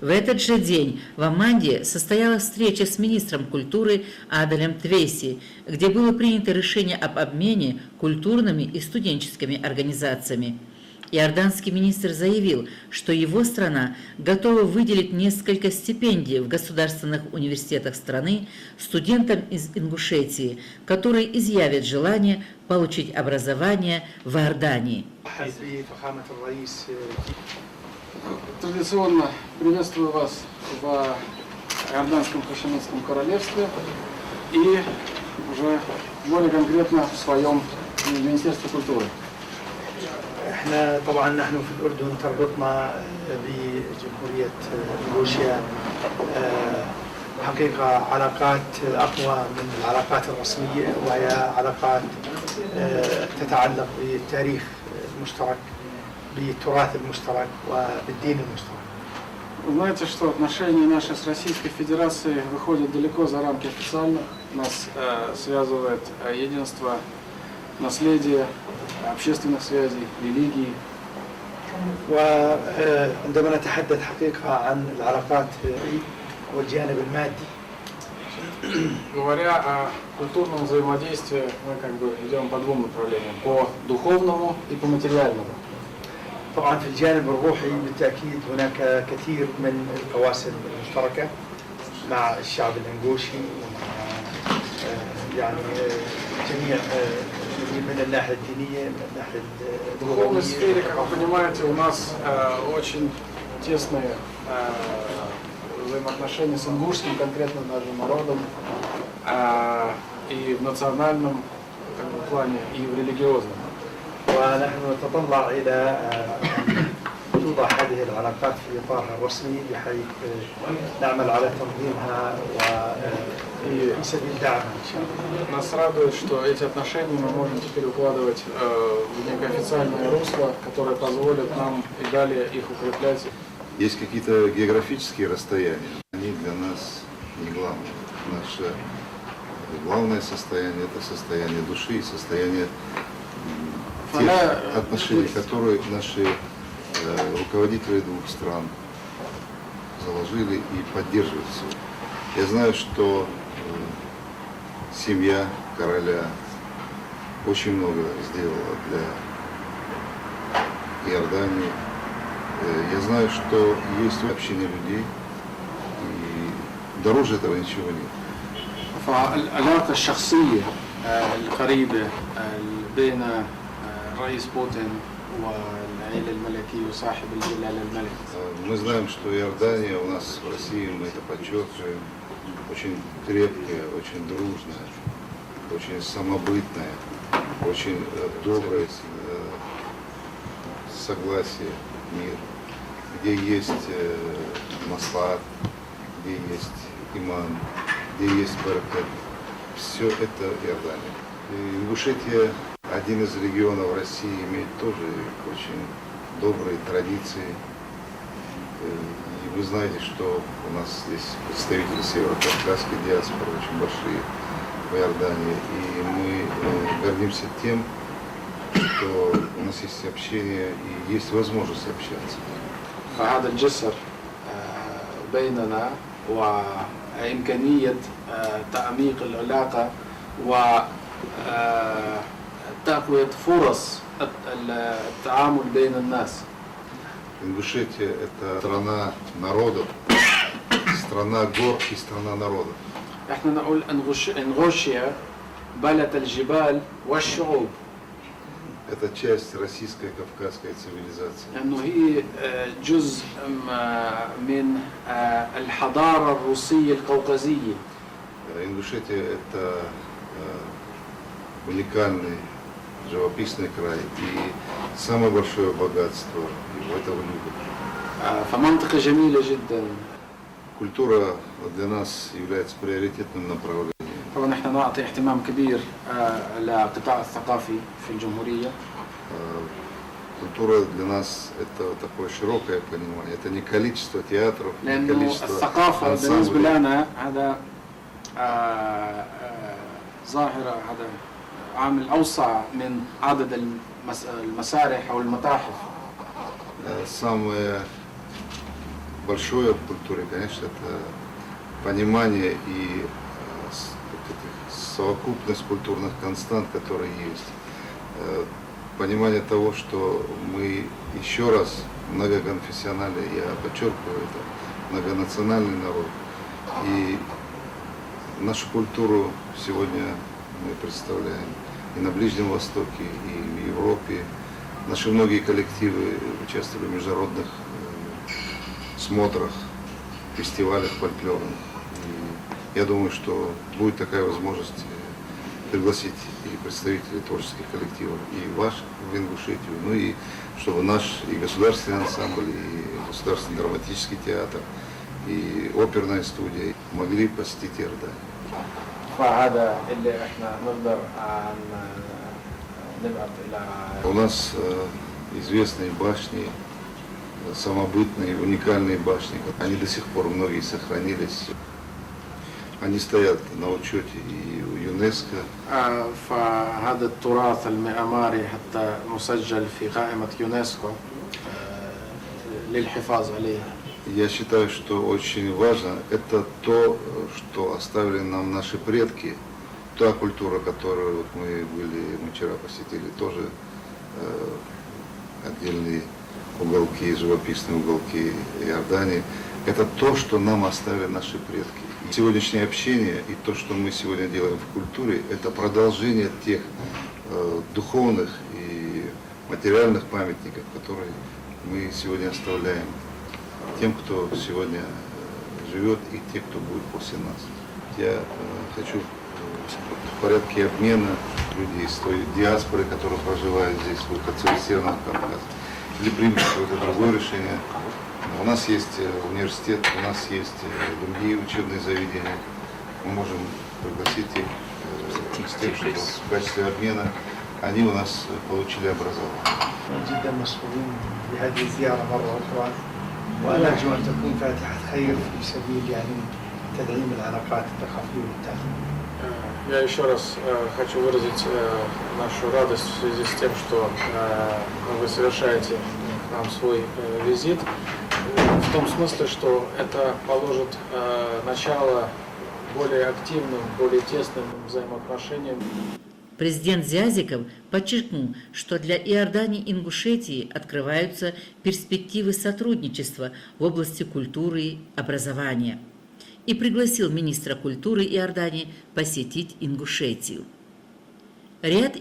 В этот же день в Амманде состоялась встреча с министром культуры Аделем Твейси, где было принято решение об обмене культурными и студенческими организациями. Иорданский министр заявил, что его страна готова выделить несколько стипендий в государственных университетах страны студентам из Ингушетии, которые изъявят желание получить образование в Иордании. Традиционно приветствую вас в Иорданском хашемитском королевстве и уже более конкретно в своем Министерстве культуры. احنا طبعا نحن في الأردن تربطنا بجمهورية روسيا حقيقة علاقات أقوى من العلاقات الرسمية، وهي علاقات تتعلق بالتاريخ المشترك، بالتراث المشترك وبالدين المشترك. Знаете, что отношения наши с Российской Федерацией выходят далеко за рамки официальных. Нас связывает единство наследия, общественных связей, религии. وعندما نتحدث حقيقة عن العلاقات والجانب المادي. Говоря о культурном взаимодействии, мы идем по двум направлениям: по духовному и по материальному. طبعا في الجانب الروحي بالتأكيد هناك كثير من القواسم المشتركة مع الشعب الإنغوشي ومع يعني جميع من الناحية الدينية من الناحية В духовной сфере, как вы понимаете, у нас очень тесные взаимоотношения с ингушским конкретно даже народом, и в национальном плане, и в религиозном. ونحن نتطلع إلى توضع هذه العلاقات في إطارها الرسمي بحيث نعمل على تنظيمها وفي سبيل دعمها إن شاء الله. Нас радует, что эти отношения мы можем теперь укладывать в некое официальное русло, которое позволит нам и далее их укреплять. Есть какие-то географические расстояния, они для нас не главные. Наше главное состояние – это состояние души и состояние тех отношений, которые наши руководители двух стран заложили и поддерживают сегодня. Я знаю, что семья короля очень много сделала для Иордании. Я знаю, что есть общение людей, и дороже этого ничего нет. فالعلاقة الشخصية القريبة بين الرئيس بوتين والعائلة الملكية وصاحب الجلالة الملك. Мы знаем, что Иордания у нас в России, мы это подчеркиваем, очень крепкая, очень дружная, очень самобытная, очень доброе согласие, мир, где есть маслат, где есть иман, где есть баракат. Все это Иордания. И Ингушетия, один из регионов России, имеет тоже очень добрые традиции. И вы знаете, что у нас здесь представители северо-кавказской диаспоры очень большие в Иордании. И мы гордимся тем, что у нас есть общение и есть возможность общаться. فهذا الجسر بيننا وإمكانية تعميق العلاقة وتقوية فرص التعامل بين الناس. Ингушетия – это страна народов, страна гор и страна народов. نحن نقول إنغوشيا بلد الجبال والشعوب. Это часть российской кавказской цивилизации. لأنه هي جزء من الحضارة الروسية القوقازية. Ингушетия – это уникальный живописный край и самое большое богатство его – это в людях. فمنطقة جميلة جدا. Культура для нас является приоритетным направлением. طبعا نحن نعطي اهتمام كبير للقطاع الثقافي في الجمهورية. Культура для нас это такое широкое понимание. Это не количество театров, не لأنه количество الثقافة بالنسبة ансамблей. لنا هذا ظاهرة، هذا عامل أوسع من عدد المسارح أو المتاحف. Самое большое в культуре, конечно, это понимание и вот эта совокупность культурных констант, которые есть. Понимание того, что мы еще раз многоконфессиональный, я подчеркиваю это, многонациональный народ. И нашу культуру сегодня мы представляем и на Ближнем Востоке, и в Европе. Наши многие коллективы участвовали в международных смотрах, фестивалях фольклорных. И я думаю, что будет такая возможность пригласить и представителей творческих коллективов, и ваш в Ингушетию, ну и чтобы наш и государственный ансамбль, и государственный драматический театр, и оперная студия могли посетить Иорданию. فهذا اللي احنا نقدر نبعث الى У нас известные башни, самобытные, уникальные башни. Они до сих пор многие сохранились. Они стоят на учете и у ЮНЕСКО. فهذا التراث المعماري حتى مسجل في قائمة يونسكو للحفاظ عليه. Я считаю, что очень важно, это то, что оставили нам наши предки, та культура, которую вот мы вчера посетили, тоже отдельные уголки, живописные уголки Иордании. Это то, что нам оставили наши предки. И сегодняшнее общение и то, что мы сегодня делаем в культуре, это продолжение тех духовных и материальных памятников, которые мы сегодня оставляем тем, кто сегодня живет, и те, кто будет после нас. Я хочу в порядке обмена людей с той диаспорой, которая проживает здесь, выходцы из Северного Кавказа, или примут какое-то другое решение. У нас есть университет, у нас есть другие учебные заведения. Мы можем пригласить их с тем, чтобы в качестве обмена они у нас получили образование. جدا مسؤولين بهذه الزيارة مرة أخرى ونرجو أن تكون فاتحة خير في سبيل يعني تدعيم العلاقات الثقافية والتعليمية. Я еще раз хочу выразить нашу радость в связи с тем, что вы совершаете к нам свой визит, в том смысле, что это положит начало более активным, более тесным взаимоотношениям. Президент Зязиков подчеркнул, что для Иордании и Ингушетии открываются перспективы сотрудничества в области культуры и образования и пригласил министра культуры Иордании посетить Ингушетию. Ряд